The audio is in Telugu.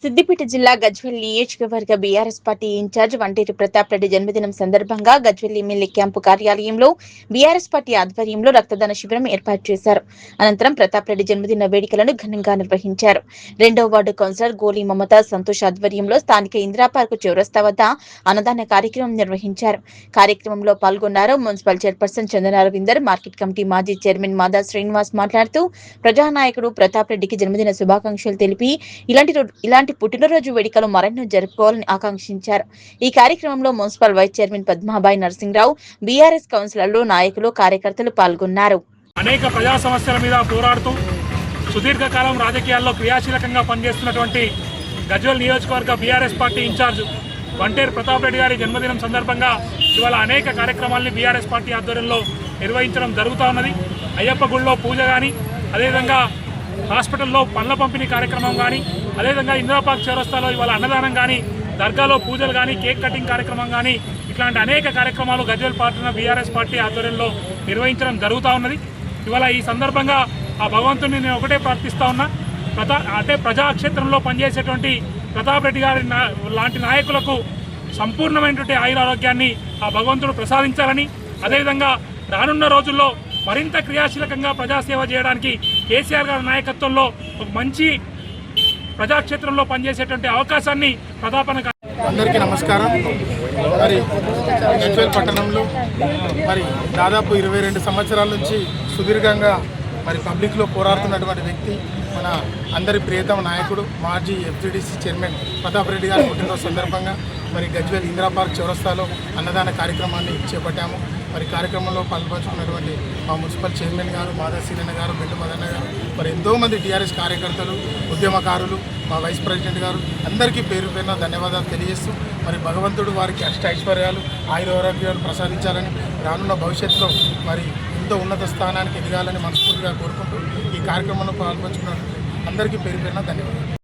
సిద్దిపేట జిల్లా గజ్వేల్ నియోజకవర్గ బీఆర్ఎస్ పార్టీ ఇన్ఛార్జ్ వంటేరు ప్రతాప్ రెడ్డి జన్మదినం సందర్భంగా గజ్వేల్ ఎమ్మెల్యే క్యాంపు కార్యాలయంలో బీఆర్ఎస్ పార్టీ ఆధ్వర్యంలో రక్తదాన శిబిరం ఏర్పాటు చేశారు. అనంతరం ప్రతాప్ రెడ్డి జన్మదిన వేడుకలను ఘనంగా నిర్వహించారు. 2వ వార్డు కౌన్సిలర్ గోలి మమతా సంతోష్ ఆధ్వర్యంలో స్థానిక ఇందిరా పార్కు చౌరస్తా వద్ద అన్నదాన కార్యక్రమం నిర్వహించారు. కార్యక్రమంలో పాల్గొన్నారు మున్సిపల్ చైర్పర్సన్ చందన రవీందర్, మార్కెట్ కమిటీ మాజీ చైర్మన్ మాదా శ్రీనివాస్ మాట్లాడుతూ ప్రజానాయకుడు ప్రతాప్ రెడ్డికి జన్మదిన శుభాకాంక్షలు తెలిపి ఇలాంటి పుట్టినరోజు వేడుకలు మరెన్నో జరుపుకోవాలని ఆకాంక్షించారు. ఈ కార్యక్రమంలో municipal vice chairman Padmabai Narasimharao, BRS కౌన్సిలర్లు, నాయకులు, కార్యకర్తలు పాల్గొన్నారు. అనేక ప్రజా సమస్యల మీద పోరాడుతూ సుదీర్ఘకాలం రాజకీయాల్లో క్రియాశీలకంగా పనిచేస్తున్నటువంటి గజ్వేల్ నియోజకవర్గ బీఆర్ఎస్ పార్టీ ఇన్ఛార్జ్ వంటేరు ప్రతాప్ రెడ్డి గారి జన్మదినం సందర్భంగా ఇవాళ అనేక కార్యక్రమాలని బీఆర్ఎస్ పార్టీ ఆధ్వర్యంలో నిర్వహించడం జరుగుతూ ఉన్నది. అయ్యప్ప గుడిలో పూజ కానీ, అదేవిధంగా హాస్పిటల్లో పండ్ల పంపిణీ కార్యక్రమం కానీ, అదేవిధంగా ఇందిరా పార్క్ చౌరస్తాలో ఇవాళ అన్నదానం కానీ, దర్గాలో పూజలు కానీ, కేక్ కటింగ్ కార్యక్రమం కానీ, ఇట్లాంటి అనేక కార్యక్రమాలు గజ్వేల్ పార్టీ బీఆర్ఎస్ పార్టీ ఆధ్వర్యంలో నిర్వహించడం జరుగుతూ ఉన్నది. ఇవాళ ఈ సందర్భంగా ఆ భగవంతుని నేను ఒకటే ప్రార్థిస్తూ ఉన్నా, ప్రజాక్షేత్రంలో పనిచేసేటువంటి ప్రతాప్ రెడ్డి గారి లాంటి నాయకులకు సంపూర్ణమైనటువంటి ఆయురారోగ్యాన్ని ఆ భగవంతుడు ప్రసాదించాలని, అదేవిధంగా రానున్న రోజుల్లో మరింత క్రియాశీలకంగా ప్రజాసేవ చేయడానికి కేసీఆర్ గారి నాయకత్వంలో ఒక మంచి ప్రజాక్షేత్రంలో పనిచేసేటువంటి అవకాశాన్ని ప్రతాపన. అందరికీ నమస్కారం. మరి గజ్వేల్ పట్టణంలో మరి దాదాపు 22 సంవత్సరాల నుంచి సుదీర్ఘంగా మరి పబ్లిక్లో పోరాడుతున్నటువంటి వ్యక్తి, మన అందరి ప్రియతమ నాయకుడు, మాజీ ఎఫ్జీడీసీ చైర్మన్ ప్రతాప్ రెడ్డి గారి పుట్టినరోజు సందర్భంగా మరి గజ్వేల్ ఇందిరా పార్క్ చౌరస్తాలో అన్నదాన కార్యక్రమాన్ని చేపట్టాము. మరి కార్యక్రమంలో పాల్పంచుకున్నటువంటి మా మున్సిపల్ చైర్మన్ గారు, మాదా శ్రీరణ గారు, బెండు మదన్న గారు, మరి ఎంతోమంది టీఆర్ఎస్ కార్యకర్తలు, ఉద్యమకారులు, మా వైస్ ప్రెసిడెంట్ గారు, అందరికీ పేరు పేరున ధన్యవాదాలు తెలియజేస్తూ మరి భగవంతుడు వారికి ఐశ్వర్యాలు, ఆయురారోగ్యాలు ప్రసాదించాలని, రానున్న భవిష్యత్తులో మరి ఎంతో ఉన్నత స్థానానికి ఎదగాలని మనస్ఫూర్తిగా కోరుకుంటూ ఈ కార్యక్రమంలో పాల్పంచుకున్న అందరికీ పేరు పేరున ధన్యవాదాలు.